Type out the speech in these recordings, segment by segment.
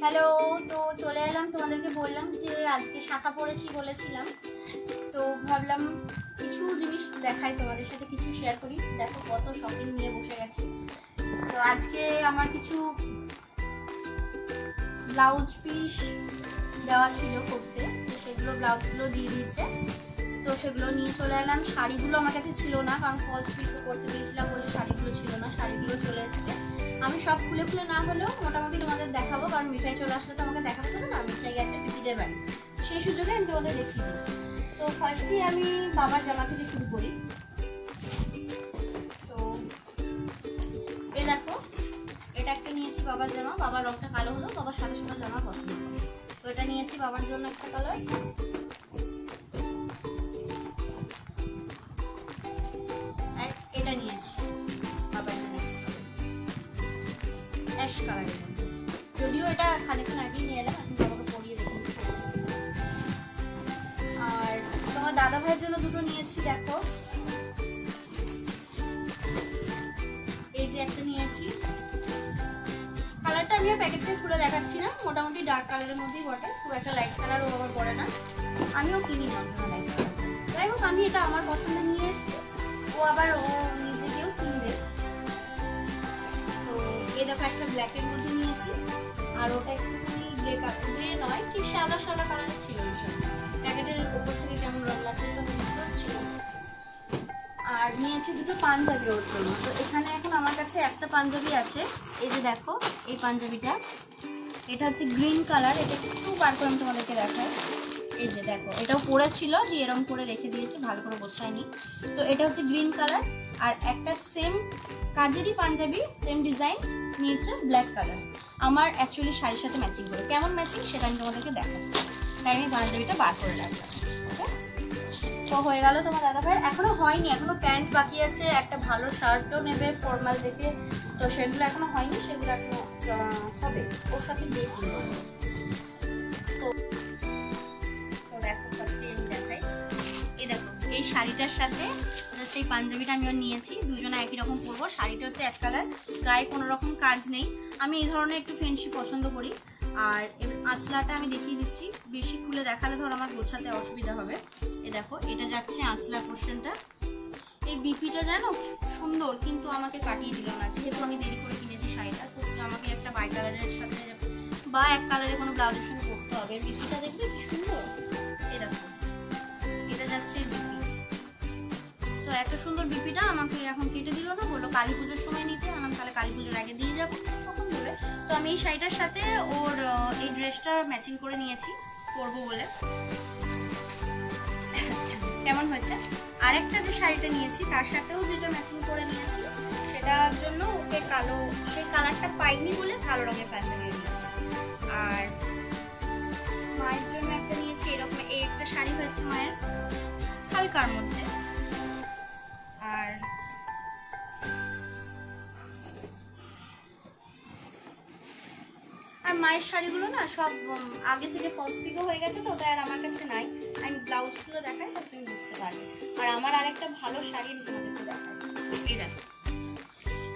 Hello, তো চলে এলাম। তোমাদেরকে বললাম যে আজকে শাখা পড়েছি বলেছিলাম, তো ভাবলাম কিছু জিনিস দেখাই, তোমাদের সাথে কিছু শেয়ার করি। দেখো কত শপিং নিয়ে বসে গেছি। তো আজকে আমার কিছু ব্লাউজ পিস দেওয়া ছিল করতে, তো সেগুলো ব্লাউজগুলো দিয়ে দিয়েছে, তো সেগুলো নিয়ে চলে এলাম। শাড়িগুলো আমার কাছে ছিল না, কারণ ফলস পিকো করতে দিয়েছিলাম বলে শাড়িগুলো ছিল না। শাড়িগুলো চলে এসেছে। আমি সব খুলে খুলে না হলেও মোটামুটি তোমাদের দেখাবো, কারণ মিঠাই চলে আসলে তো আমাকে দেখাতে হবে না। মিঠাই গেছে পিপিদের বাড়ি, সেই সুযোগে আমি তোমাদের দেখিয়ে দিই। তো ফার্স্টে আমি বাবার জামা থেকে শুরু করি। তো এই দেখো, এটা একটা নিয়েছি বাবার জামা। বাবার রংটা কালো হলো, বাবার সাদা সাদা জামা পছন্দ করে, তো এটা নিয়েছি বাবার জন্য একটা কালার। আর এটা নিয়েছি বাবার জন্য অ্যাশ কালারের, যদিও এটা খানিকক্ষণ আগেই নিয়ে এলাম, এখন বাবাকে পরিয়ে দেখি। আর তোমার দাদা ভাইয়ের জন্য দুটো নিয়েছি। দেখো এই যে একটা নিয়েছি, কালারটা আমি প্যাকেট থেকে খুলে দেখাচ্ছি না, মোটামুটি ডার্ক কালারের মধ্যেই বটে, খুব একটা লাইট কালার ও আবার পরে না, আমিও কিনি না লাইট কালার। যাই হোক, আমি এটা আমার পছন্দে নিয়ে এসেছি, ও আবার ও নিজেকেও কিনবে। তো এই দেখো একটা ব্ল্যাকের মধ্যে নিয়েছি, আর ওটা একটুখানি গ্রে নয়, ঠিক সাদা সাদা কালারের ছিল। ভীষণ প্যাকেটের উপর থেকে কেমন রং লাগছে তো বুঝতে পারছি। আর নিয়েছি দুটো পাঞ্জাবি ওর জন্য। তো এখানে এখন আমার কাছে একটা পাঞ্জাবি আছে, এই যে দেখো এই পাঞ্জাবিটা, এটা হচ্ছে গ্রিন কালার। এটা একটু বার করে আমি তোমাদেরকে দেখাই। এই যে দেখো, এটাও পরেছিল যে এরকম করে রেখে দিয়েছি, ভালো করে গোছায়নি। তো এটা হচ্ছে গ্রিন কালার, আর একটা সেম কাজেরই পাঞ্জাবি, সেম ডিজাইন নিয়েছে ব্ল্যাক কালার। আমার অ্যাকচুয়ালি শাড়ির সাথে ম্যাচিং করে, কেমন ম্যাচিং সেটা আমি তোমাদেরকে দেখাচ্ছি, তাই আমি পাঞ্জাবিটা বার করে রাখলাম। তো হয়ে গেল তোমার দাদা ভাইয়ের। এখনো হয়নি, এখনো প্যান্ট বাকি আছে, একটা ভালো শার্টও নেবে ফর্মাল দেখে, তো সেগুলো এখনো হয়নি, সেগুলো এখনো হবে, ওর সাথে দিয়ে কিনবো। তো দেখো ফার্স্টে আমি দেখাই, এই দেখো এই শাড়িটার সাথে জাস্ট এই পাঞ্জাবিটা আমি নিয়েছি, দুজনে একই রকম পরবো। শাড়িটা হচ্ছে এক কালার, গায়ে কোনো রকম কাজ নেই। আমি এই ধরনের একটু ফ্যান্সি পছন্দ করি। আর আঁচলাটা আমি দেখিয়ে দিচ্ছি, বেশি খুলে দেখালে ধর আমার গোছাতে অসুবিধা হবে। এ দেখো, এটা যাচ্ছে আঁচলা পোর্শনটা। এই বিপিটা জানো সুন্দর, কিন্তু আমাকে কাটিয়ে দিল না, যেহেতু আমি দেরি করে কিনেছি শাড়িটা, তো আমাকে একটা বাই কালারের সাথে বা এক কালারের কোনো ব্লাউজের সঙ্গে করতে হবে। বিপিটা দেখবে কি সুন্দর, এই দেখো এটা যাচ্ছে বিপি। তো এত সুন্দর বিপিটা আমাকে এখন কেটে দিল না, বললো কালী পুজোর সময় নিতে। আমি তাহলে কালী পুজোর আগে দিয়ে যাবো, তখন দেবে। তো আমি এই শাড়িটার সাথে ওর এই ড্রেসটা ম্যাচিং করে নিয়েছি পরবো বলে। কেমন হয়েছে? আরেকটা যে শাড়িটা নিয়েছি তার সাথেও যেটা ম্যাচিং করে নিয়েছি, সেটার জন্য ওকে কালো, সেই কালারটা পাইনি বলে কালো রঙের পাঞ্জাবি নিয়েছি। আর মায়ের জন্য একটা নিয়েছি, এরকম এই একটা শাড়ি হয়েছে মায়ের হালকার মধ্যে। আর মায়ের শাড়িগুলো না সব আগে থেকে ফলস পিকো হয়ে গেছে, তো তাই আর আমার কাছে নাই। আমি ব্লাউজগুলো দেখাই, তো তুমি বুঝতে পারবে। আর আমার আরেকটা ভালো শাড়ি আমি তোমাদেরকে দেখাই, এই দেখো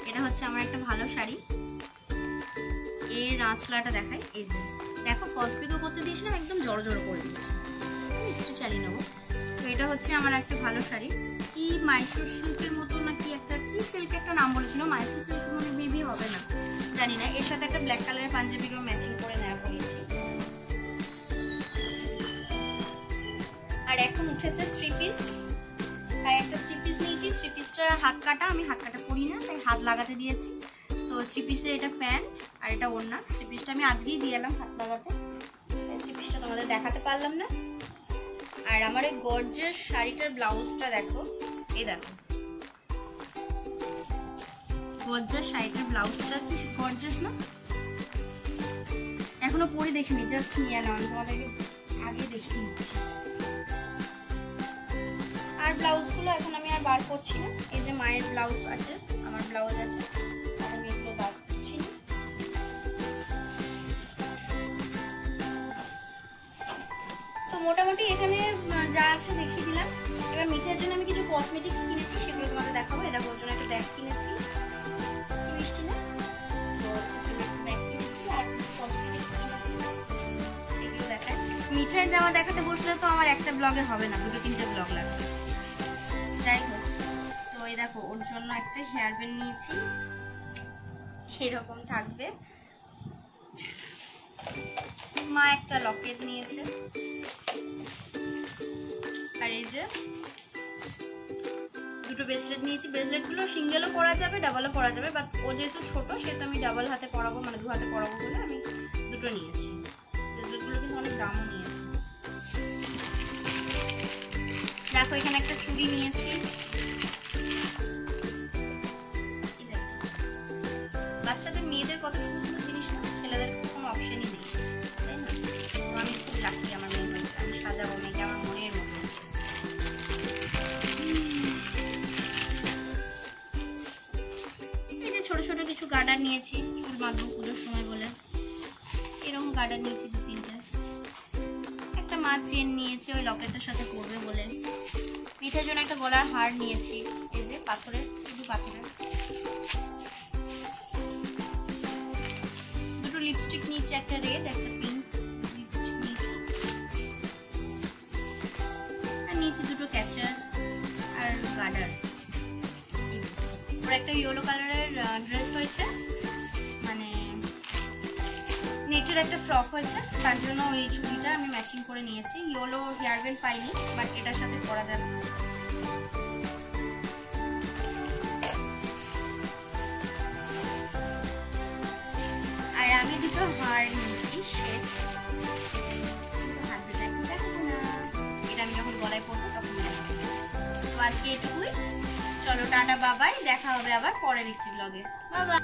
এটা হচ্ছে আমার একটা ভালো শাড়ি। এর আঁচলাটা দেখাই, এই যে দেখো ফলস পিকো করতে দিয়েছিলাম, একদম জড়ো জড়ো করে দিয়েছি, আমি ইস্ত্রি চালিয়ে নেবো। তো এটা হচ্ছে আমার একটা ভালো শাড়ি, কি মাইসোর সিল্কের মতো না কি একটা, কি সিল্ক একটা নাম বলেছিল, মাইসোর সিল্ক মানে মেবি হবে না, জানি না। এর সাথে একটা ব্ল্যাক কালারের পাঞ্জাবিরও ম্যাচিং করে নেওয়া করেছি। আর এখন উঠেছে থ্রি পিস, তাই একটা থ্রি পিস নিয়েছি। থ্রি পিসটা হাত কাটা, আমি হাত কাটা পরি না, তাই হাত লাগাতে দিয়েছি। তো থ্রি পিসের এটা প্যান্ট আর এটা ওড়না। থ্রি পিসটা আমি আজকেই দিয়ে এলাম হাত লাগাতে, থ্রি পিসটা তোমাদের দেখাতে পারলাম না। আর আমার এই গর্জেস শাড়িটার ব্লাউজটা দেখো, এই দেখো গর্জেস শাড়িটার ব্লাউজটা কি গর্জেস না? এখনো পরে দেখিনি, জাস্ট নিয়ে এলাম, তোমাদেরকে আগে দেখিয়ে নিচ্ছি। আর ব্লাউজগুলো এখন আমি আর বার করছি না, এই যে মায়ের ব্লাউজ আছে, আমার ব্লাউজ আছে, আমি এগুলো বার করছি না। তো মোটামুটি এখানে যা আছে দেখিয়ে দিলাম। এবার মিঠাইয়ের জন্য আমি কিছু কসমেটিক্স কিনেছি, সেগুলো তোমাদের দেখাবো। এটা ওর জন্য একটা ব্যাগ কিনেছি, মিষ্টি না, তো ব্যাগ কিনেছি। আর কসমেটিক্স কিনেছি মিঠাইয়ের জামা দেখাতে বসলে তো আমার একটা ব্লগে হবে না, 2-3টে ব্লগ লাগবে। যাই হোক, তো এই দেখো ওর জন্য একটা হেয়ার ব্যান্ড নিয়েছি, এরকম থাকবে। মা একটা লকেট নিয়েছে, আর এই যে দুটো ব্রেসলেট নিয়েছি। ব্রেসলেটগুলো সিঙ্গেলও পরা যাবে, ডাবলও পরা যাবে, বাট ও যেহেতু ছোট সেহেতু আমি ডাবল হাতে পরাবো, মানে 2 হাতে পরাবো বলে আমি দুটো নিয়েছি। ব্রেসলেটগুলো কিন্তু অনেক দামও নিয়েছে। দেখো এখানে একটা চুড়ি নিয়েছি, বাচ্চাদের মেয়েদের কত সুন্দর জিনিস না, ছেলেদের কোনো অপশনই নেই, তাই না? তো আমি খুব লাকি আমার মেয়ে হয়েছে, আমি সাজাবো মেয়েকে আমার মনের মতো। এই যে ছোট ছোট কিছু গার্ডার নিয়েছি, চুল বাঁধবো পুজোর সময় বলে, এরকম গার্ডার নিয়েছি 2-3টে। একটা মা চেন নিয়েছে ওই লকেটের সাথে পরবে বলে। মিঠার জন্য একটা গলার হার নিয়েছি, এই যে পাথরের, শুধু পাথরের। দুটো লিপস্টিক নিয়েছি, একটা রেড একটা পিঙ্ক লিপস্টিক নিয়েছি, আর নিয়েছি দুটো ক্যাচার আর গার্ডার। ওর একটা ইয়েলো কালারের ড্রেস হয়েছে, মানে নেটের একটা ফ্রক হয়েছে, তার জন্য ওই চুড়িটা আমি ম্যাচিং করে নিয়েছি। ইয়েলো হেয়ার ব্যান্ড পাইনি, বাট এটার সাথে পরা যাবে। আর আমি দুটো হার নিয়েছি সেট, হাত দুটো এখন দেখাবো না, এটা আমি যখন গলায় পরবো তখন দেখাবো। তো আজকে এটুকুই, চলো টাটা বাবাই, দেখা হবে আবার পরের একটি ব্লগে। বাবা।